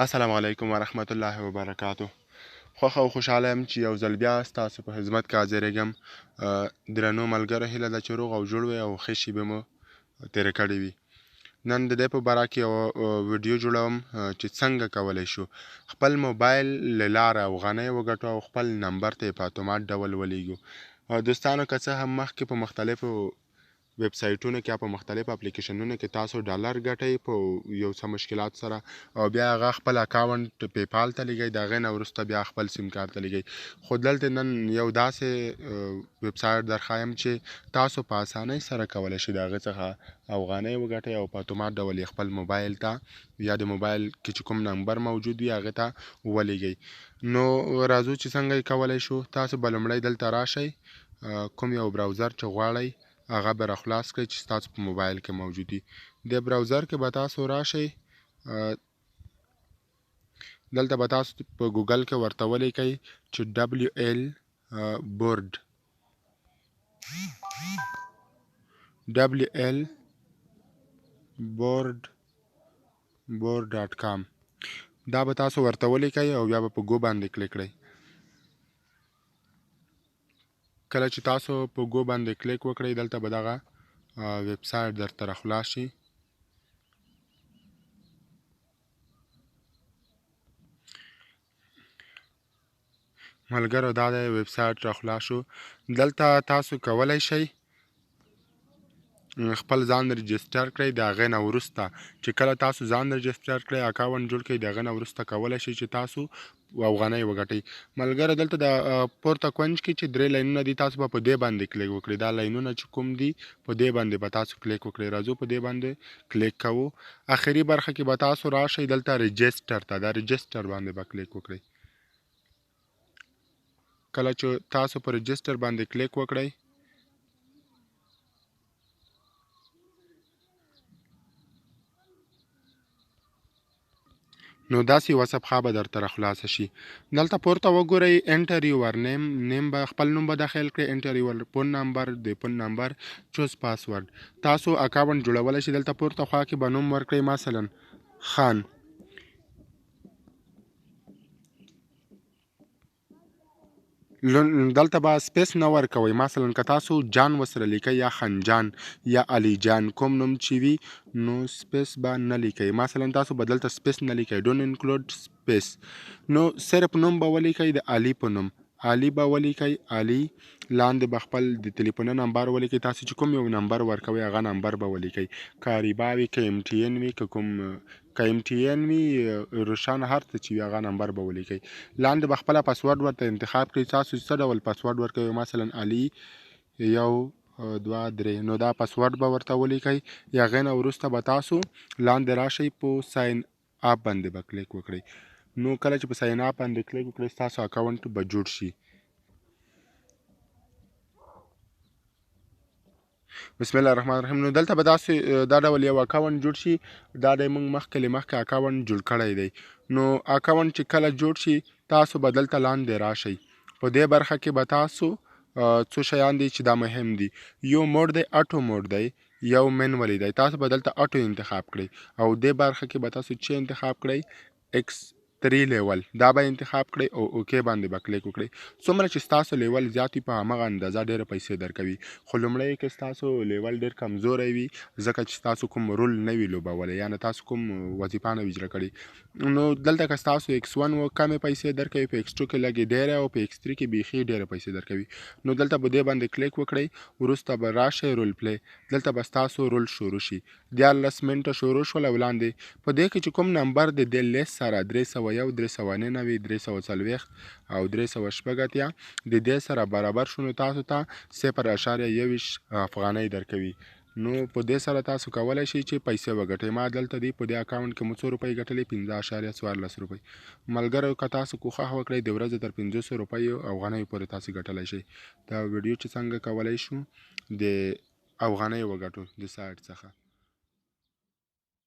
السلام علیکم ورحمت الله وبرکاتو. خوښه او خوشحاله یم چې یو ځل بیا ستاسو په خدمت کې حاضرېږم. درنو ملګرو، هیله ده چې روغ او جوړ وئ او ښې شېبې مو تېرې کړې وي. نن د دې په باره کې یوه ویډیو جوړوم چې څنګه کولی شو خپل موبایل له لارې افغانۍ وګټو او خپل نمبر ته یې په اتومات ډول ولیږو. دوستانو، که څه هم مخکې په مختلفو ویب سایټونو کې یا په مختلفو اپلیکیشنونو کې تاسو ډالر ګټئ په یو څه مشکلات سره، او بیا هغه خپل اکاونټ پیپال ته لیږئ، د هغې نه وروسته بیا خپل سیم کارت ته لیږئ. خو دلته نن یو داسې ویب سایټ درښایم چې تاسو په اسانۍ سره کولی شئ د هغې څخه افغانۍ وګټئ او په اتومات ډول یې خپل موبایل ته یا د موبایل کې چې کوم نمبر موجود وي هغې ته ولیږئ. نو راځو چې څنګه یې کولی شو. تاسو به لومړی دلته راشئ، کوم یو براوزر چې غواړئ هغه به راخلاص کړئ چې ستاسو په موبایل کې موجود وي. د براوزر کې به تاسو راشئ، دلته به تاسو په ګوګل کې ورته ولیکئ چې WL board.com دا به تاسو ورته ولیکئ او بیا به په ګو باندې کلیک کړئ. کله چې تاسو په ګو باندې کلیک وکړئ دلته به دغه ویب سایټ درته راخلاص شي. ملګرو، دا د ویب سایټ راخلاص شو. دلته تاسو کولی شئ خپل ځان رجسټر کړئ. د هغې نه وروسته چې کله تاسو ځان رجسټر کړئ، اکاونټ جوړ کړئ، د هغې نه وروسته کولی شئ چې تاسو افغانۍ وګټئ. ملګرو، دلته د پورته کونج کې چې 3 لاینونه دي، تاسو به په دې باندې کلیک وکړئ. دا لاینونه چې کوم دي په دې باندې به تاسو کلیک وکړئ. راځو په دې باندې کلیک کوو. اخري برخه کې به تاسو راشئ دلته رجسټر ته، دا رجسټر باندې به کلیک وکړئ. کله چې تاسو په رجسټر باندې کلیک وکړئ، نو داسې یوه صفحه به درته راخلاصه شي. دلته پورته وګورئ انټر یور نیم به خپل نوم به داخل کړئ، انټر یور فون نمبر، د فون نمبر، چوز پاسورډ. تاسو اکاونټ جوړولی شئ. دلته پورته خوا کې به نوم ورکړئ، مثلا خان. دلته به سپیس نه ورکوئ. مثلا که تاسو جان وسره لیکئ یا خنجان یا علی جان، کوم نوم چې وي نو سپیس به نه لیکئ. مثلا تاسو به دلته سپیس نه لیکئ، ډونټ انکلود سپیس. نو صرف نوم به ولیکئ، د علي په نوم علي به ولیکئ، علي. لاندې به خپل د تلیفون نمبر ولیکئ. تاسو چې کوم یو نمبر ورکوئ هغه نمبر به ولیکئ. که ریبا وي، که MTN وي، که MTN وي، روشن، هر څه چې وي هغه نمبر به ولیکئ. لاندې به خپله پاسورډ ورته انتخاب کړئ. تاسو څه ډول پاسورډ ورکوئ، مثلا علي 1 2 3، نو دا پاسورډ به ورته ولیکئ. هغې نه وروسته به تاسو لاندې راشئ، په ساین اپ باندې به کلیک وکړئ. نو کله چې په ساین اپ باندې کلیک وکړئ ستاسو اکاونټ به جوړ شي. بسم الله الرحمن الرحیم. نو دلته به داسې دا ډول یو اکاونټ جوړ شي. دا د موږ مخکې اکاونټ جوړ کړی دی. نو اکاونټ چې کله جوړ شي تاسو به دلته لاندې راشئ. په دې برخه کې به تاسو څو شیان دي چې دا مهم دي. یو موډ دی، اټو موډ دی، یو مینولی دی. تاسو به دلته اټو انتخاب کړئ او دې برخه کې به تاسو چې انتخاب کړئ X3 لیول، دا به انتخاب کړئ او اوکې باندې به کلیک وکړئ. څومره چې ستاسو لیول زیات وي په همغه اندازه ډېره پیسې درکوي. خو لومړی کې ستاسو لیول ډېر کمزوری وي ځکه چې ستاسو کوم رول نه وي لوبولی، یعنې تاسو کوم وظیفه نه وي اجرا کړې. نو دلته که ستاسو X1 و کمې پیسې درکوي، په X2 کې لږې ډېرې او په X3 کې بیخي ډېره پیسې درکوي. نو دلته به دې باندې کلیک وکړئ. وروسته به راشئ رول پلی، دلته به ستاسو رول شروع شي. 14 منټه شروع شول او لاندې په دې کې چې کوم نمبر د دې لیست سره 301 399 340 او 380 د دې سره برابر شو نو تاسو ته 0.21 افغانۍ درکوي. نو په دې سره تاسو کولی شئ چې پیسې وګټئ. ما دلته دی په دې اکاونټ کې مو څو روپۍ ګټلې، 15.14 روپۍ. ملګرو، که تاسو کوښښ وکړئ د ورځې تر 500 روپیو افغانیو پورې تاسو ګټلی شئ. دا ویډیو چې څنګه کولی شو د افغانۍ وګټو د سایټ څخه.